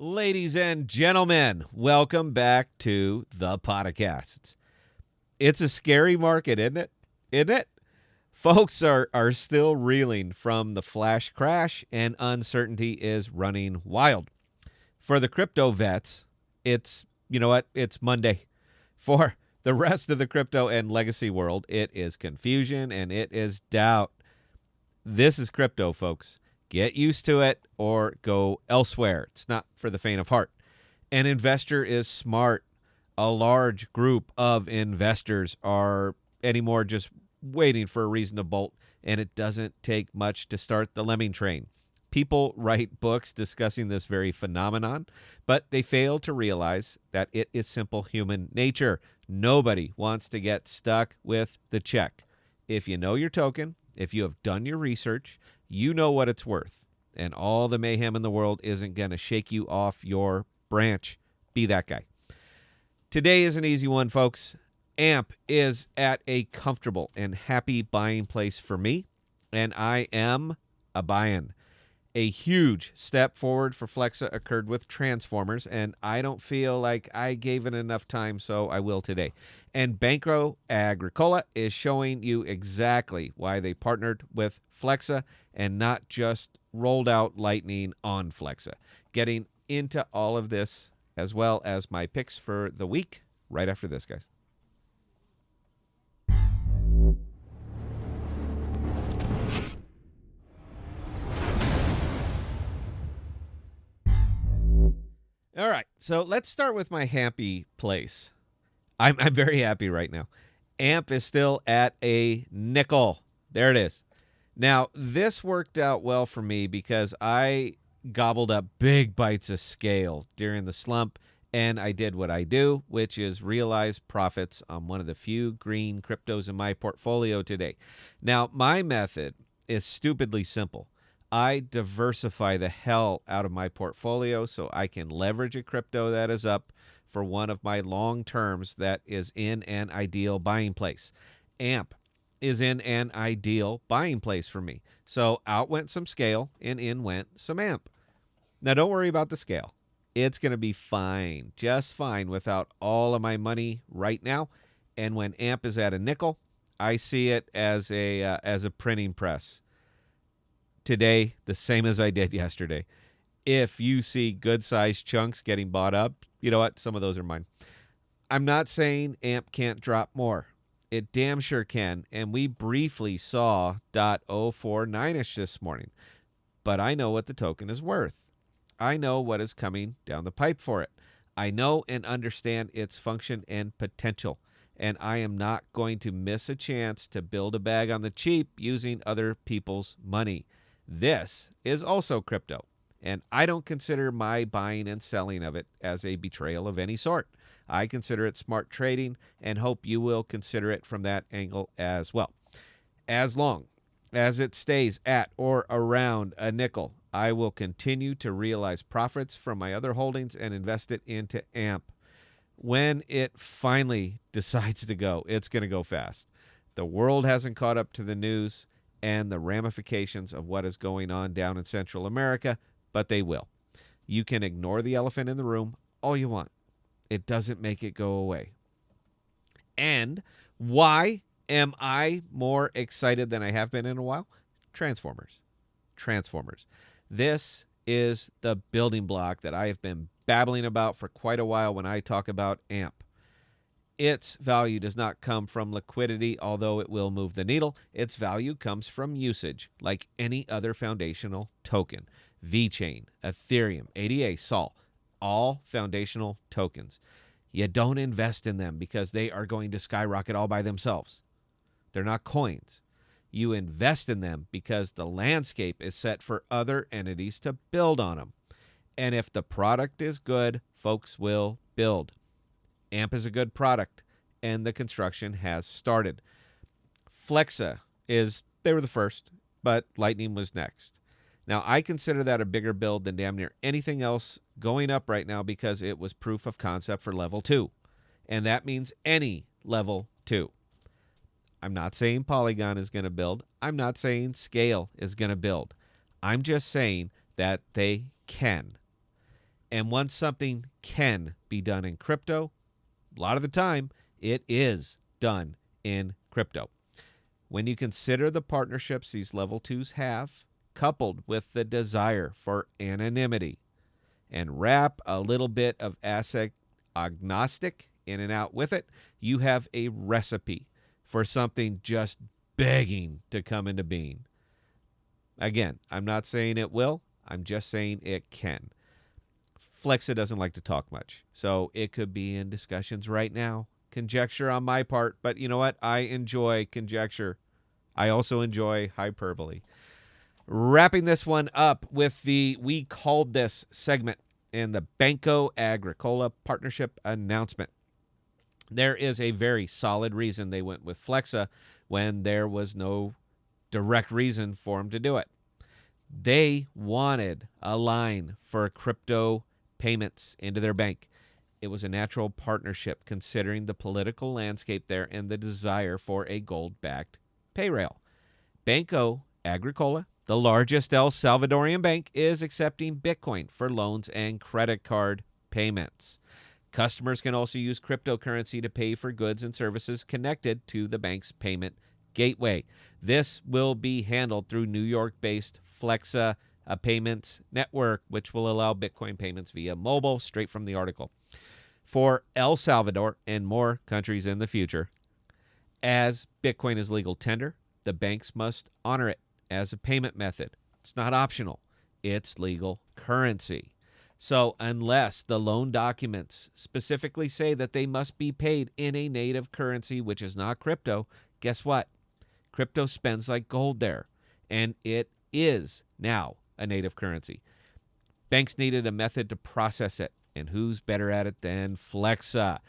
Ladies and gentlemen, welcome back to the podcast. It's a scary market, isn't it? Isn't it? Folks are still reeling from the flash crash, and uncertainty is running wild. For the crypto vets, it's Monday. For the rest of the crypto and legacy world, it is confusion and it is doubt. This is crypto, folks. Get used to it or go elsewhere. It's not for the faint of heart. An investor is smart. A large group of investors are anymore just waiting for a reason to bolt, and it doesn't take much to start the lemming train. People write books discussing this very phenomenon, but they fail to realize that it is simple human nature. Nobody wants to get stuck with the check. If you know your token, if you have done your research, you know what it's worth. And all the mayhem in the world isn't going to shake you off your branch. Be that guy. Today is an easy one, folks. AMP is at a comfortable and happy buying place for me, and I am a buy-in. A huge step forward for Flexa occurred with Transformers, and I don't feel like I gave it enough time, so I will today. And BancoAgricola is showing you exactly why they partnered with Flexa and not just rolled out Lightning on Flexa. Getting into all of this, as well as my picks for the week, right after this, guys. All right, so let's start with my happy place. I'm very happy right now. AMP is still at a nickel. There it is. Now, this worked out well for me because I gobbled up big bites of scale during the slump, and I did what I do, which is realize profits on one of the few green cryptos in my portfolio today. Now, my method is stupidly simple. I diversify the hell out of my portfolio so I can leverage a crypto that is up for one of my long terms that is in an ideal buying place. AMP is in an ideal buying place for me. So out went some scale and in went some AMP. Now don't worry about the scale. It's going to be fine, just fine without all of my money right now. And when AMP is at a nickel, I see it as a printing press. Today, the same as I did yesterday. If you see good-sized chunks getting bought up, you know what? Some of those are mine. I'm not saying AMP can't drop more. It damn sure can, and we briefly saw .049ish this morning. But I know what the token is worth. I know what is coming down the pipe for it. I know and understand its function and potential, and I am not going to miss a chance to build a bag on the cheap using other people's money. This is also crypto, and I don't consider my buying and selling of it as a betrayal of any sort. I consider it smart trading and hope you will consider it from that angle as well. As long as it stays at or around a nickel, I will continue to realize profits from my other holdings and invest it into AMP. When it finally decides to go, it's going to go fast. The world hasn't caught up to the news and the ramifications of what is going on down in Central America, but they will. You can ignore the elephant in the room all you want. It doesn't make it go away. And why am I more excited than I have been in a while? Transformers. This is the building block that I have been babbling about for quite a while when I talk about AMP. Its value does not come from liquidity, although it will move the needle. Its value comes from usage, like any other foundational token. VeChain, Ethereum, ADA, Sol, all foundational tokens. You don't invest in them because they are going to skyrocket all by themselves. They're not coins. You invest in them because the landscape is set for other entities to build on them. And if the product is good, folks will build. AMP is a good product, and the construction has started. Flexa they were the first, but Lightning was next. Now, I consider that a bigger build than damn near anything else going up right now because it was proof of concept for level 2, and that means any level 2. I'm not saying Polygon is going to build. I'm not saying Scale is going to build. I'm just saying that they can. And once something can be done in crypto, a lot of the time it is done in crypto. When you consider the partnerships these level 2s have, coupled with the desire for anonymity, and wrap a little bit of asset agnostic in and out with it, you have a recipe for something just begging to come into being. Again, I'm not saying it will. I'm just saying it can. Flexa doesn't like to talk much, so it could be in discussions right now. Conjecture on my part, but you know what? I enjoy conjecture. I also enjoy hyperbole. Wrapping this one up with the We Called This segment in the BancoAgricola partnership announcement. There is a very solid reason they went with Flexa when there was no direct reason for them to do it. They wanted a line for crypto payments into their bank. It was a natural partnership considering the political landscape there and the desire for a gold-backed pay rail. BancoAgricola, the largest El Salvadorian bank, is accepting Bitcoin for loans and credit card payments. Customers can also use cryptocurrency to pay for goods and services connected to the bank's payment gateway. This will be handled through New York-based Flexa payments network, which will allow Bitcoin payments via mobile, straight from the article. For El Salvador and more countries in the future, as Bitcoin is legal tender, the banks must honor it as a payment method. It's not optional. It's legal currency. So unless the loan documents specifically say that they must be paid in a native currency, which is not crypto, guess what? Crypto spends like gold there, and it is now a native currency. Banks needed a method to process it, and who's better at it than Flexa?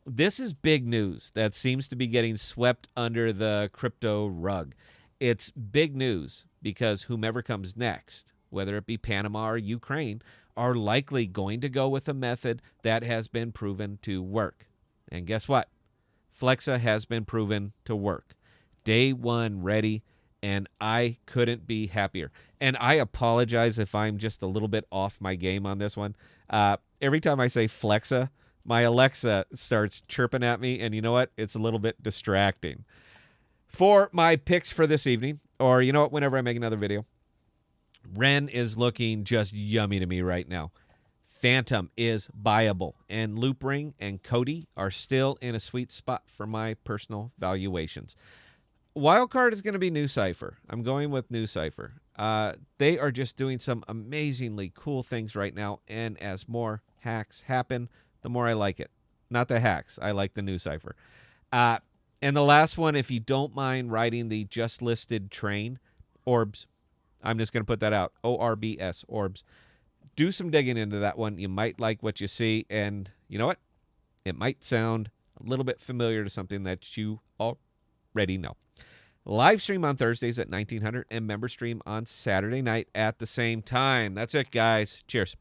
This is big news that seems to be getting swept under the crypto rug. It's big news because whomever comes next, whether it be Panama or Ukraine, are likely going to go with a method that has been proven to work. And guess what? Flexa has been proven to work. Day one ready, and I couldn't be happier. And I apologize if I'm just a little bit off my game on this one. Every time I say Flexa, my Alexa starts chirping at me, and you know what? It's a little bit distracting. For my picks for this evening, or you know what, whenever I make another video, Ren is looking just yummy to me right now. Phantom is buyable, and Loop Ring and Cody are still in a sweet spot for my personal valuations. Wildcard is going to be New Cipher. I'm going with New Cipher. They are just doing some amazingly cool things right now, and as more hacks happen, the more I like it. Not the hacks. I like the New Cipher. And the last one, if you don't mind riding the just listed train, Orbs. I'm just going to put that out. ORBS, Orbs. Do some digging into that one. You might like what you see, and you know what? It might sound a little bit familiar to something that you already know. Live stream on Thursdays at 1900 and member stream on Saturday night at the same time. That's it, guys. Cheers.